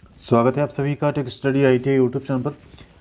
स्वागत है आप सभी का tech study ITI YouTube channel पर।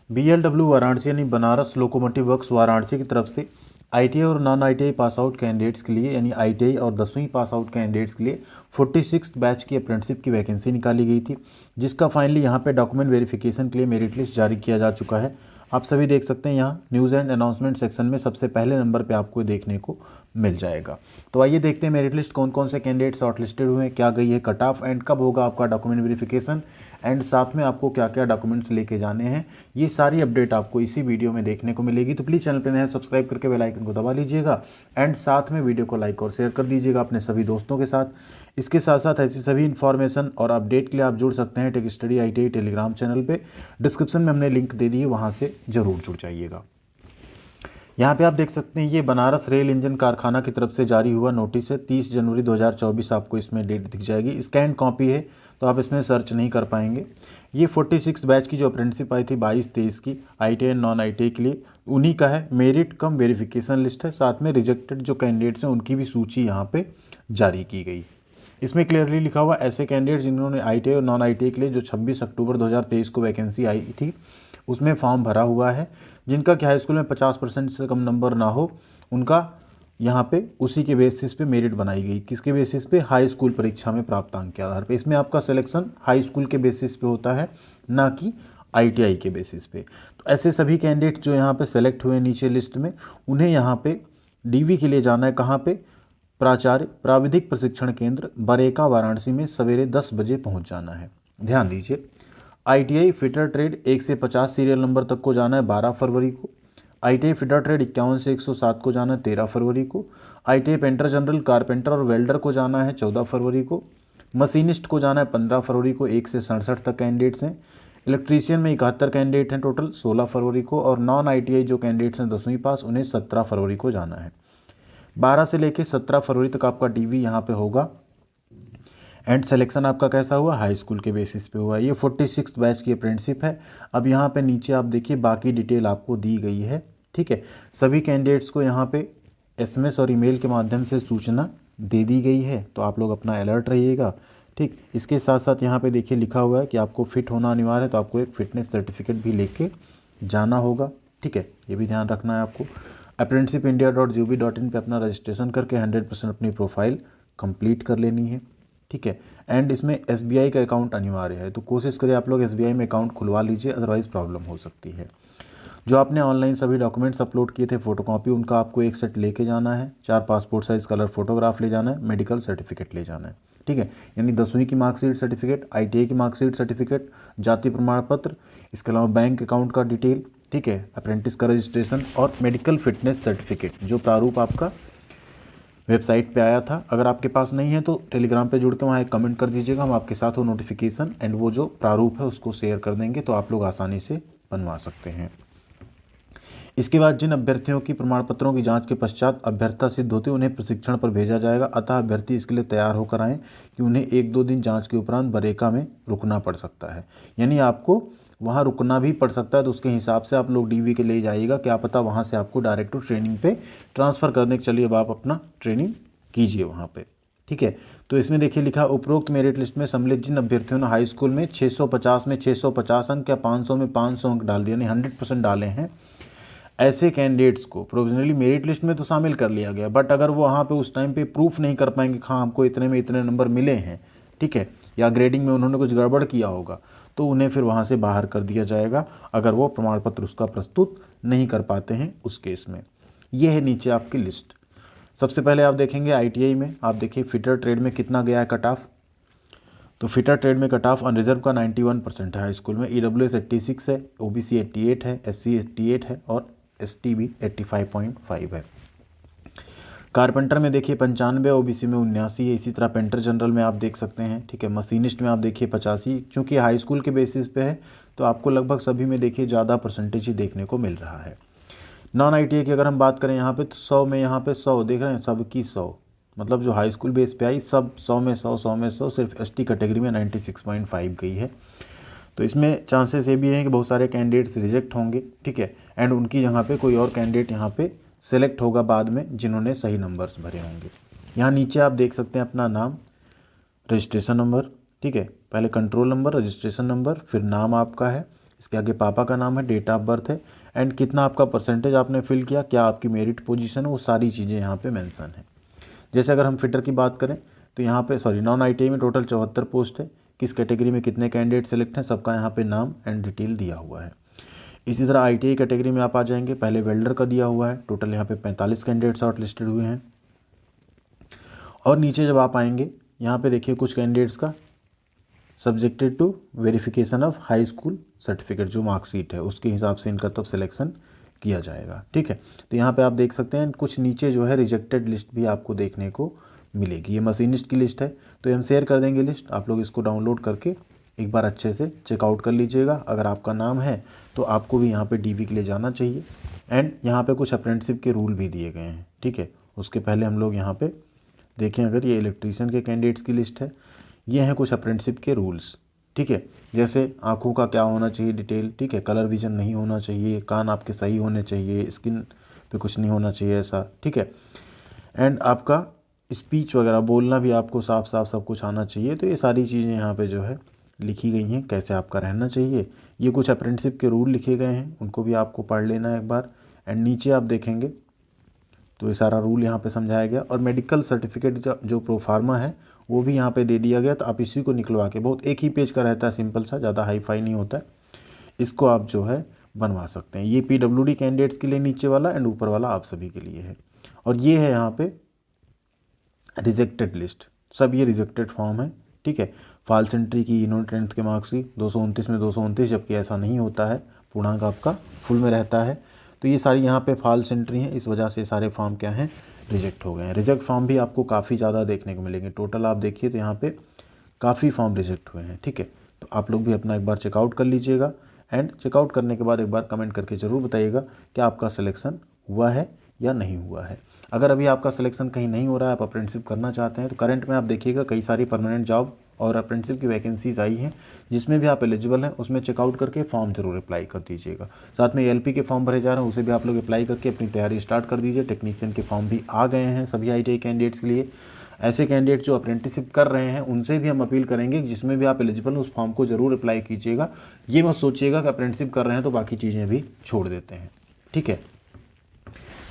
BLW वाराणसी यानी बनारस लोकोमोटिव वर्क्स वाराणसी की तरफ से ITI और non ITI pass out candidates के लिए यानी ITI और 10वीं पास आउट कैंडिडेट्स के लिए 46 बैच की अप्रेंटिसशिप की वैकेंसी निकाली गई थी, जिसका फाइनली यहाँ पे डॉक्यूमेंट वेरिफिकेशन के लिए मेरिट लिस्ट जारी किया जा चुका है। आप सभी देख सकते हैं यहाँ न्यूज़ एंड अनाउंसमेंट सेक्शन में सबसे पहले नंबर पे आपको देखने को मिल जाएगा। तो आइए देखते हैं मेरिट लिस्ट कौन कौन से कैंडिडेट शॉर्ट लिस्टेड हुए हैं, क्या गई है कट ऑफ एंड कब होगा आपका डॉक्यूमेंट वेरिफिकेशन एंड साथ में आपको क्या क्या डॉक्यूमेंट्स लेके जाने हैं। ये सारी अपडेट आपको इसी वीडियो में देखने को मिलेगी। तो प्लीज़ चैनल पर नए सब्सक्राइब करके बेल आइकन को दबा लीजिएगा एंड साथ में वीडियो को लाइक और शेयर कर दीजिएगा अपने सभी दोस्तों के साथ। इसके साथ साथ ऐसी सभी इन्फॉर्मेशन और अपडेट के लिए आप जुड़ सकते हैं tech study ITI Telegram channel पे। डिस्क्रिप्शन में हमने लिंक दे दी है, वहाँ से ज़रूर जुड़ जाइएगा। यहाँ पे आप देख सकते हैं ये बनारस रेल इंजन कारखाना की तरफ से जारी हुआ नोटिस है। 30 जनवरी 2024 आपको इसमें डेट दिख जाएगी। स्कैन कॉपी है तो आप इसमें सर्च नहीं कर पाएंगे। ये 46 बैच की जो अप्रेंटिसशिप आई थी 22-23 की ITI एंड नॉन ITI के लिए, उन्हीं का है। मेरिट कम वेरिफिकेशन लिस्ट है, साथ में रिजेक्टेड जो कैंडिडेट्स हैं उनकी भी सूची यहाँ पे जारी की गई। इसमें क्लियरली लिखा हुआ ऐसे कैंडिडेट जिन्होंने ITI और नॉन ITI के लिए जो 26 अक्टूबर 2023 को वैकेंसी आई थी उसमें फॉर्म भरा हुआ है, जिनका कि हाई स्कूल में 50% से कम नंबर ना हो, उनका यहाँ पे उसी के बेसिस पे मेरिट बनाई गई। किसके बेसिस पे? हाई स्कूल परीक्षा में प्राप्त अंक के आधार पे। इसमें आपका सिलेक्शन हाई स्कूल के बेसिस पे होता है, ना कि ITI के बेसिस पे। तो ऐसे सभी कैंडिडेट जो यहाँ पे सेलेक्ट हुए नीचे लिस्ट में, उन्हें यहाँ पे DV के लिए जाना है। कहाँ पे? प्राचार्य प्राविधिक प्रशिक्षण केंद्र बरेका वाराणसी में सवेरे 10 बजे पहुँच जाना है। ध्यान दीजिए, ITI फिटर ट्रेड 1 से 50 सीरियल नंबर तक को जाना है 12 फरवरी को। ITI फिटर ट्रेड 51 से 107 को जाना है 13 फरवरी को। ITI पेंटर जनरल कारपेंटर और वेल्डर को जाना है 14 फरवरी को। मशीनिस्ट को जाना है 15 फरवरी को। 1 से 67 तक कैंडिडेट्स हैं। इलेक्ट्रीशियन में 71 कैंडिडेट हैं टोटल, 16 फरवरी को। और नॉन ITI जो कैंडिडेट्स हैं 10वीं पास, उन्हें 17 फरवरी को जाना है। 12 से लेकर 17 फरवरी तक आपका DV यहाँ पे होगा। एंड सिलेक्शन आपका कैसा हुआ? हाई स्कूल के बेसिस पे हुआ। ये 46 बैच की अप्रेंटिसशिप है। अब यहाँ पे नीचे आप देखिए बाकी डिटेल आपको दी गई है, ठीक है। सभी कैंडिडेट्स को यहाँ पे SMS और ईमेल के माध्यम से सूचना दे दी गई है, तो आप लोग अपना अलर्ट रहिएगा, ठीक। इसके साथ साथ यहाँ पे देखिए लिखा हुआ है कि आपको फिट होना अनिवार्य है, तो आपको एक फिटनेस सर्टिफिकेट भी लेके जाना होगा, ठीक है। ये भी ध्यान रखना है आपको। apprenticeshipindia.gov.in पे अपना रजिस्ट्रेशन करके 100% अपनी प्रोफाइल कंप्लीट कर लेनी है, ठीक है। एंड इसमें SBI का अकाउंट अनिवार्य है, तो कोशिश करिए आप लोग SBI में अकाउंट खुलवा लीजिए, अदरवाइज़ प्रॉब्लम हो सकती है। जो आपने ऑनलाइन सभी डॉक्यूमेंट्स अपलोड किए थे फोटोकॉपी, उनका आपको एक सेट लेके जाना है। 4 पासपोर्ट साइज़ कलर फोटोग्राफ ले जाना है, मेडिकल सर्टिफिकेट ले जाना है, ठीक है। यानी 10वीं की मार्कशीट सर्टिफिकेट, ITI की मार्कशीट सर्टिफिकेट, जाति प्रमाण पत्र, इसके अलावा बैंक अकाउंट का डिटेल, ठीक है, अप्रेंटिस का रजिस्ट्रेशन और मेडिकल फिटनेस सर्टिफिकेट, जो प्रारूप आपका वेबसाइट पे आया था। अगर आपके पास नहीं है तो टेलीग्राम पे जुड़ के वहाँ एक कमेंट कर दीजिएगा, हम आपके साथ वो नोटिफिकेशन एंड वो जो प्रारूप है उसको शेयर कर देंगे, तो आप लोग आसानी से बनवा सकते हैं। इसके बाद जिन अभ्यर्थियों की प्रमाण पत्रों की जांच के पश्चात अभ्यर्थता सिद्ध होती है, उन्हें प्रशिक्षण पर भेजा जाएगा। अतः अभ्यर्थी इसके लिए तैयार होकर आएँ कि उन्हें 1-2 दिन जाँच के उपरांत बरेका में रुकना पड़ सकता है, यानी आपको वहाँ रुकना भी पड़ सकता है। तो उसके हिसाब से आप लोग DV के ले जाइएगा, क्या पता वहाँ से आपको डायरेक्ट ट्रेनिंग पे ट्रांसफ़र करने के चलिए अब आप अपना ट्रेनिंग कीजिए वहाँ पे, ठीक है। तो इसमें देखिए लिखा, उपरोक्त मेरिट लिस्ट में सम्मिलित जिन अभ्यर्थियों ने हाई स्कूल में 650 में 650 अंक या 500 में 500 अंक डाल दिए, यानी 100% डाले हैं, ऐसे कैंडिडेट्स को प्रोविजनली मेरिट लिस्ट में तो शामिल कर लिया गया, बट अगर वो वहाँ पे उस टाइम पे प्रूफ नहीं कर पाएंगे हाँ हमको इतने में इतने नंबर मिले हैं, ठीक है, या ग्रेडिंग में उन्होंने कुछ गड़बड़ किया होगा, तो उन्हें फिर वहाँ से बाहर कर दिया जाएगा, अगर वो प्रमाण पत्र उसका प्रस्तुत नहीं कर पाते हैं उस केस में। ये है नीचे आपकी लिस्ट। सबसे पहले आप देखेंगे ITI में, आप देखिए फिटर ट्रेड में कितना गया है कट ऑफ। तो फिटर ट्रेड में कट ऑफ अनरिजर्व का 91% है हाई स्कूल में, EWS 86 है, OBC 88 है, SC 88 है और ST भी 85.5 है। कारपेंटर में देखिए 95, OBC में 79 है। इसी तरह पेंटर जनरल में आप देख सकते हैं, ठीक है। मशीनिस्ट में आप देखिए 85, चूँकि हाई स्कूल के बेसिस पे है तो आपको लगभग सभी में देखिए ज़्यादा परसेंटेज ही देखने को मिल रहा है। नॉन ITI की अगर हम बात करें यहाँ पे, तो 100 में यहाँ पे 100 देख रहे हैं, सबकी 100, मतलब जो हाई स्कूल बेस पे आई सब 100 में 100, 100 में 100, सिर्फ ST कैटेगरी में 96.5 गई है। तो इसमें चांसेस ये भी हैं कि बहुत सारे कैंडिडेट्स रिजेक्ट होंगे, ठीक है, एंड उनकी जगह पे कोई और कैंडिडेट यहाँ पे सेलेक्ट होगा बाद में, जिन्होंने सही नंबर्स भरे होंगे। यहाँ नीचे आप देख सकते हैं अपना नाम, रजिस्ट्रेशन नंबर, ठीक है, पहले कंट्रोल नंबर, रजिस्ट्रेशन नंबर, फिर नाम आपका है, इसके आगे पापा का नाम है, डेट ऑफ बर्थ है, एंड कितना आपका परसेंटेज आपने फिल किया, क्या आपकी मेरिट पोजीशन है, वो सारी चीज़ें यहाँ पे मेंशन है। जैसे अगर हम फिटर की बात करें तो यहाँ पे नॉन ITI में टोटल 74 पोस्ट है, किस कैटेगरी में कितने कैंडिडेट सेलेक्ट हैं सबका यहाँ पे नाम एंड डिटेल दिया हुआ है। इसी तरह ITI कैटेगरी में आप आ जाएंगे, पहले वेल्डर का दिया हुआ है, टोटल यहाँ पे 45 कैंडिडेट शॉर्ट लिस्टेड हुए हैं। और नीचे जब आप आएंगे यहाँ पे देखिए कुछ कैंडिडेट्स का subjected to verification of high school certificate, जो मार्कशीट है उसके हिसाब से इनका तब सिलेक्शन किया जाएगा। ठीक है, तो यहाँ पे आप देख सकते हैं कुछ नीचे जो है रिजेक्टेड लिस्ट भी आपको देखने को मिलेगी। ये मशीनिस्ट की लिस्ट है, तो हम शेयर कर देंगे लिस्ट, आप लोग इसको डाउनलोड करके एक बार अच्छे से चेकआउट कर लीजिएगा। अगर आपका नाम है तो आपको भी यहाँ पे DV के लिए जाना चाहिए। एंड यहाँ पे कुछ अप्रेंटिसशिप के रूल भी दिए गए हैं। ठीक है, उसके पहले हम लोग यहाँ पे देखें, अगर ये इलेक्ट्रीशियन के कैंडिडेट्स की लिस्ट है, ये हैं कुछ अप्रेंटिसशिप के रूल्स। ठीक है, जैसे आँखों का क्या होना चाहिए डिटेल, ठीक है, कलर विजन नहीं होना चाहिए, कान आपके सही होने चाहिए, स्किन पे कुछ नहीं होना चाहिए ऐसा। ठीक है, एंड आपका स्पीच वगैरह बोलना भी आपको साफ साफ सब कुछ आना चाहिए। तो ये सारी चीज़ें यहाँ पे जो है लिखी गई हैं, कैसे आपका रहना चाहिए। ये कुछ अप्रेंटिसशिप के रूल लिखे गए हैं, उनको भी आपको पढ़ लेना है एक बार। एंड नीचे आप देखेंगे तो ये सारा रूल यहाँ पे समझाया गया। और मेडिकल सर्टिफिकेट जो प्रोफार्मा है वो भी यहाँ पे दे दिया गया, तो आप इसी को निकलवा के, बहुत एक ही पेज का रहता है, सिंपल सा, ज़्यादा हाई फाई नहीं होता है, इसको आप जो है बनवा सकते हैं। ये PWD कैंडिडेट्स के लिए नीचे वाला, एंड ऊपर वाला आप सभी के लिए है। और ये है यहाँ पे रिजेक्टेड लिस्ट, सब ये रिजेक्टेड फॉर्म है। ठीक है, फॉल्स एंट्री की इन्होंने 10th के मार्क्स की 229 में 229, जबकि ऐसा नहीं होता है, पूर्णांक आपका फुल में रहता है। तो ये सारी यहाँ पे फॉल्स एंट्री हैं, इस वजह से सारे फॉर्म क्या हैं, रिजेक्ट हो गए हैं। रिजेक्ट फॉर्म भी आपको काफ़ी ज़्यादा देखने को मिलेंगे, टोटल आप देखिए तो यहाँ पे काफ़ी फॉर्म रिजेक्ट हुए हैं। ठीक है, तो आप लोग भी अपना एक बार चेकआउट कर लीजिएगा। एंड चेकआउट करने के बाद एक बार कमेंट करके ज़रूर बताइएगा कि आपका सिलेक्शन हुआ है या नहीं हुआ है। अगर अभी आपका सिलेक्शन कहीं नहीं हो रहा है, आप अप्रेंटिसशिप करना चाहते हैं, तो करंट में आप देखिएगा कई सारी परमानेंट जॉब और अप्रेंटिसशिप की वैकेंसीज आई हैं, जिसमें भी आप एलिजिबल हैं, उसमें चेकआउट करके फॉर्म जरूर अप्लाई कर दीजिएगा। साथ में LP के फॉर्म भरे जा रहे हैं, उसे भी आप लोग अप्लाई करके अपनी तैयारी स्टार्ट कर दीजिए। टेक्नीशियन के फॉर्म भी आ गए हैं सभी ITI कैंडिडेट्स के लिए। ऐसे कैंडिडेट जो अप्रेंटिसशिप कर रहे हैं उनसे भी हम अपील करेंगे, जिसमें भी आप एलिजिबल उस फॉर्म को जरूर अप्लाई कीजिएगा। ये मत सोचिएगा कि अप्रेंटिसशिप कर रहे हैं तो बाकी चीज़ें भी छोड़ देते हैं। ठीक है,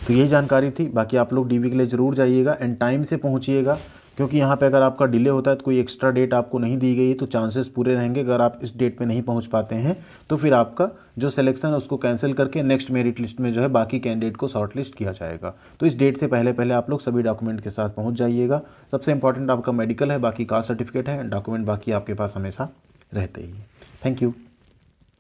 तो ये जानकारी थी। बाकी आप लोग DV के लिए ज़रूर जाइएगा एंड टाइम से पहुंचिएगा, क्योंकि यहाँ पे अगर आपका डिले होता है तो कोई एक्स्ट्रा डेट आपको नहीं दी गई है, तो चांसेस पूरे रहेंगे अगर आप इस डेट पे नहीं पहुँच पाते हैं तो फिर आपका जो सिलेक्शन है उसको कैंसिल करके नेक्स्ट मेरिट लिस्ट में जो है बाकी कैंडिडेट को शॉर्ट लिस्ट किया जाएगा। तो इस डेट से पहले पहले आप लोग सभी डॉक्यूमेंट के साथ पहुँच जाइएगा। सबसे इंपॉर्टेंट आपका मेडिकल है, बाकी कास्ट सर्टिफिकेट है, डॉक्यूमेंट बाकी आपके पास हमेशा रहते ही है। Thank you.